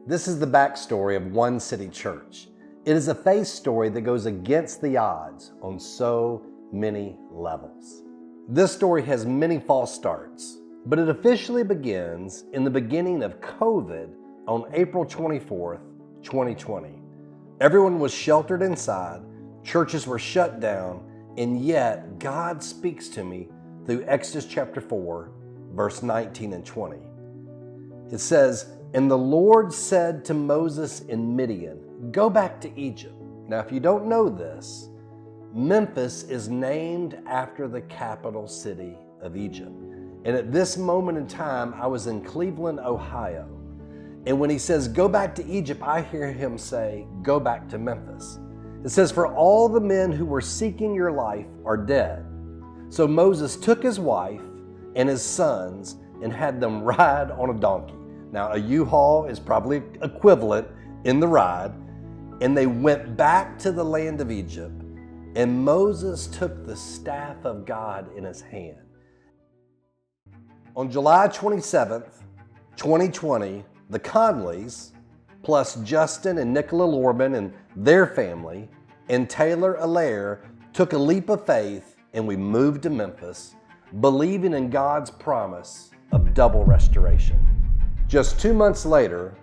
This is the backstory of One City Church. It is a faith story that goes against the odds on so many levels. This story has many false starts, but it officially begins in the beginning of COVID on April 24th, 2020. Everyone was sheltered inside, churches were shut down, and yet God speaks to me through Exodus chapter 4, verse 19 and 20. It says, "And the Lord said to Moses in Midian, go back to Egypt." Now, if you don't know this, Memphis is named after the capital city of Egypt. And at this moment in time, I was in Cleveland, Ohio. And when he says, go back to Egypt, I hear him say, go back to Memphis. It says, for all the men who were seeking your life are dead. So Moses took his wife and his sons and had them ride on a donkey. Now, a U-Haul is probably equivalent in the ride. And they went back to the land of Egypt. And Moses took the staff of God in his hand. On July 27th, 2020, the Conleys, plus Justin and Nicola Lorman and their family, and Taylor Allaire took a leap of faith and we moved to Memphis, believing in God's promise of double restoration. Just 2 months later,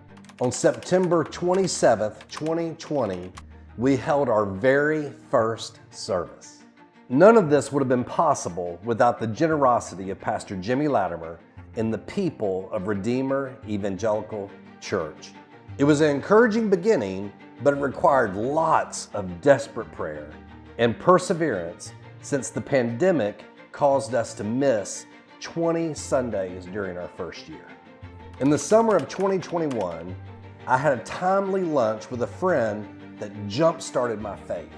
on September 27th, 2020, we held our very first service. None of this would have been possible without the generosity of Pastor Jimmy Latimer and the people of Redeemer Evangelical Church. It was an encouraging beginning, but it required lots of desperate prayer and perseverance since the pandemic caused us to miss 20 Sundays during our first year. In the summer of 2021, I had a timely lunch with a friend that jump-started my faith.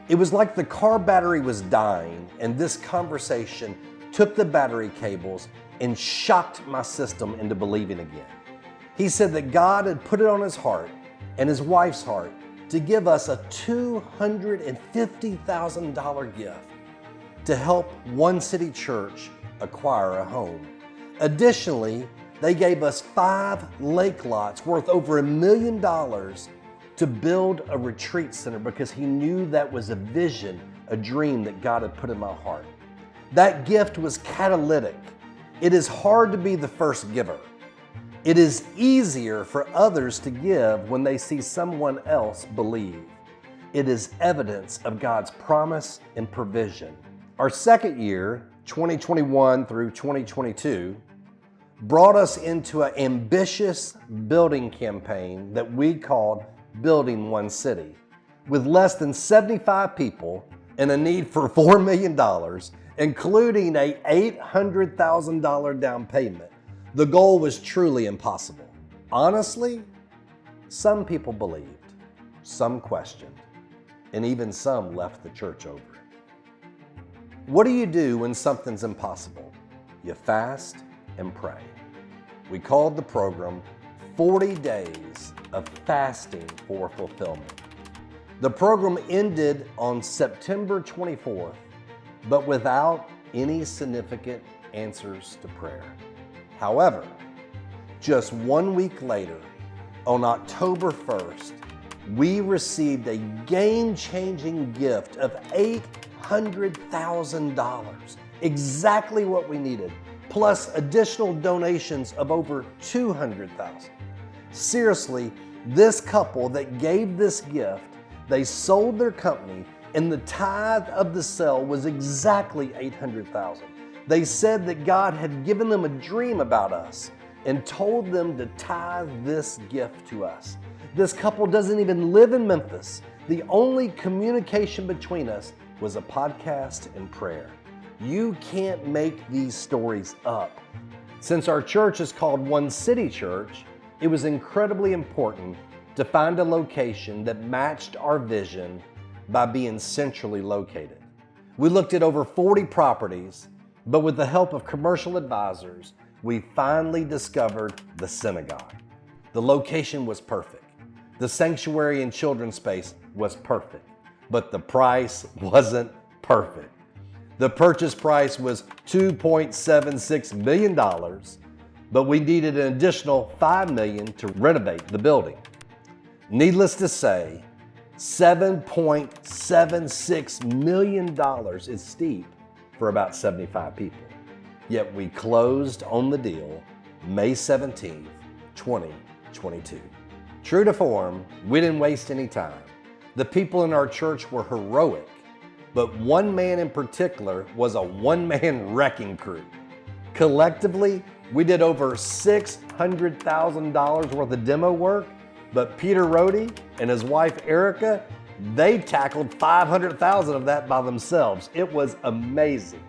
It was like the car battery was dying, and this conversation took the battery cables and shocked my system into believing again. He said that God had put it on his heart and his wife's heart to give us a $250,000 gift to help One City Church acquire a home. Additionally, they gave us 5 lake lots worth over $1 million to build a retreat center because he knew that was a vision, a dream that God had put in my heart. That gift was catalytic. It is hard to be the first giver. It is easier for others to give when they see someone else believe. It is evidence of God's promise and provision. Our second year, 2021 through 2022, brought us into an ambitious building campaign that we called Building One City. With less than 75 people and a need for $4 million, including an $800,000 down payment, the goal was truly impossible. Honestly, some people believed, some questioned, and even some left the church over it. What do you do when something's impossible? You fast and pray. We called the program 40 Days of Fasting for Fulfillment. The program ended on September 24th, but without any significant answers to prayer. However, just 1 week later, on October 1st, we received a game-changing gift of $800,000, exactly what we needed, plus additional donations of over $200,000. Seriously, this couple that gave this gift, they sold their company and the tithe of the sale was exactly $800,000. They said that God had given them a dream about us and told them to tithe this gift to us. This couple doesn't even live in Memphis. The only communication between us was a podcast and prayer. You can't make these stories up. Since our church is called One City Church, it was incredibly important to find a location that matched our vision by being centrally located. We looked at over 40 properties, but with the help of commercial advisors, we finally discovered the synagogue. The location was perfect. The sanctuary and children's space was perfect, but the price wasn't perfect. The purchase price was $2.76 million, but we needed an additional $5 million to renovate the building. Needless to say, $7.76 million is steep for about 75 people. Yet we closed on the deal May 17th, 2022. True to form, we didn't waste any time. The people in our church were heroic, but one man in particular was a one-man wrecking crew. Collectively, we did over $600,000 worth of demo work, but Peter Rohde and his wife Erica, they tackled $500,000 of that by themselves. It was amazing.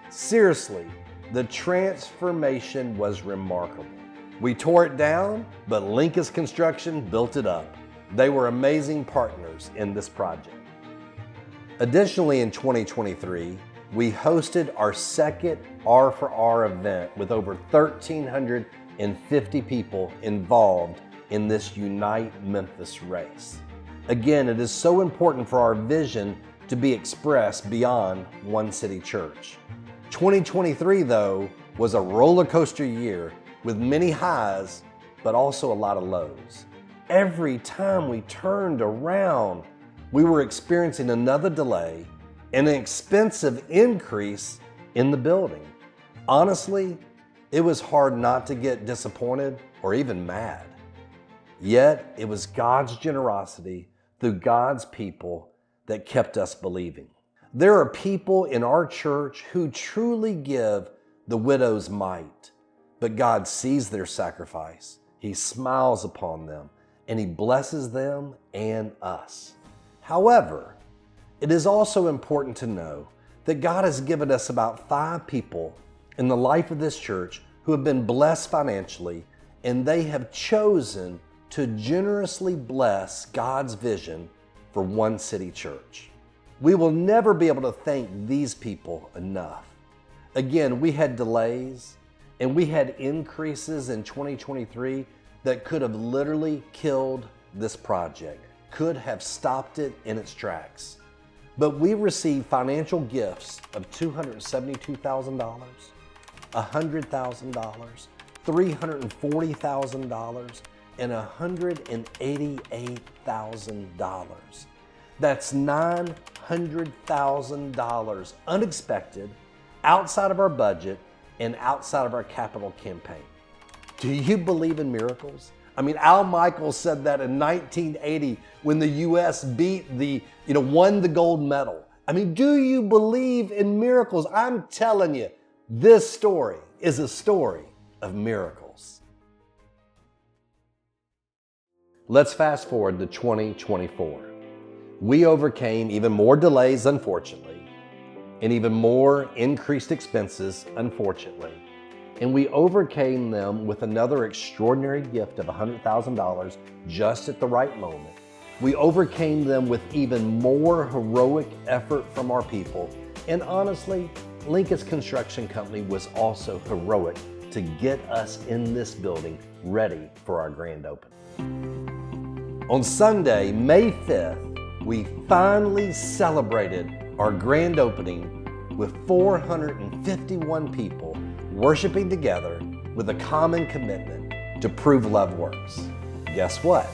Seriously, the transformation was remarkable. We tore it down, but Lincoln's Construction built it up. They were amazing partners in this project. Additionally, in 2023, we hosted our second R for R event with over 1,350 people involved in this Unite Memphis race. Again, it is so important for our vision to be expressed beyond One City Church. 2023, though, was a roller coaster year with many highs, but also a lot of lows. Every time we turned around, we were experiencing another delay and an expensive increase in the building. Honestly, it was hard not to get disappointed or even mad. Yet, it was God's generosity through God's people that kept us believing. There are people in our church who truly give the widow's mite, but God sees their sacrifice. He smiles upon them, and He blesses them and us. However, it is also important to know that God has given us about 5 people in the life of this church who have been blessed financially, and they have chosen to generously bless God's vision for One City Church. We will never be able to thank these people enough. Again, we had delays and we had increases in 2023 that could have literally killed this project, could have stopped it in its tracks. But we received financial gifts of $272,000, $100,000, $340,000, and $188,000. That's $900,000 unexpected, outside of our budget, and outside of our capital campaign. Do you believe in miracles? I mean, Al Michaels said that in 1980 when the U.S. won the gold medal. I mean, do you believe in miracles? I'm telling you, this story is a story of miracles. Let's fast forward to 2024. We overcame even more delays, unfortunately, and even more increased expenses, unfortunately. And we overcame them with another extraordinary gift of $100,000 just at the right moment. We overcame them with even more heroic effort from our people. And honestly, Lincoln's Construction Company was also heroic to get us in this building ready for our grand opening. On Sunday, May 5th, we finally celebrated our grand opening with 451 people worshiping together with a common commitment to prove love works. Guess what?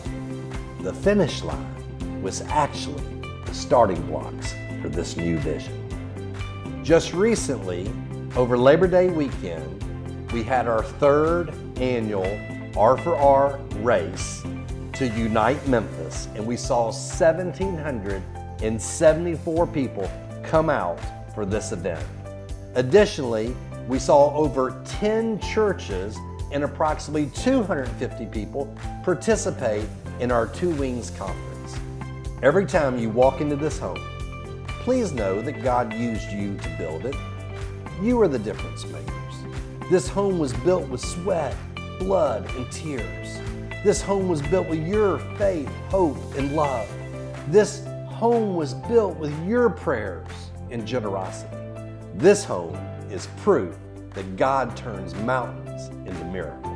The finish line was actually the starting blocks for this new vision. Just recently, over Labor Day weekend, we had our 3rd annual R for R race to Unite Memphis, and we saw 1,774 people come out for this event. Additionally, we saw over 10 churches and approximately 250 people participate in our Two Wings Conference. Every time you walk into this home, please know that God used you to build it. You are the difference makers. This home was built with sweat, blood, and tears. This home was built with your faith, hope, and love. This home was built with your prayers and generosity. This home is proof that God turns mountains into miracles.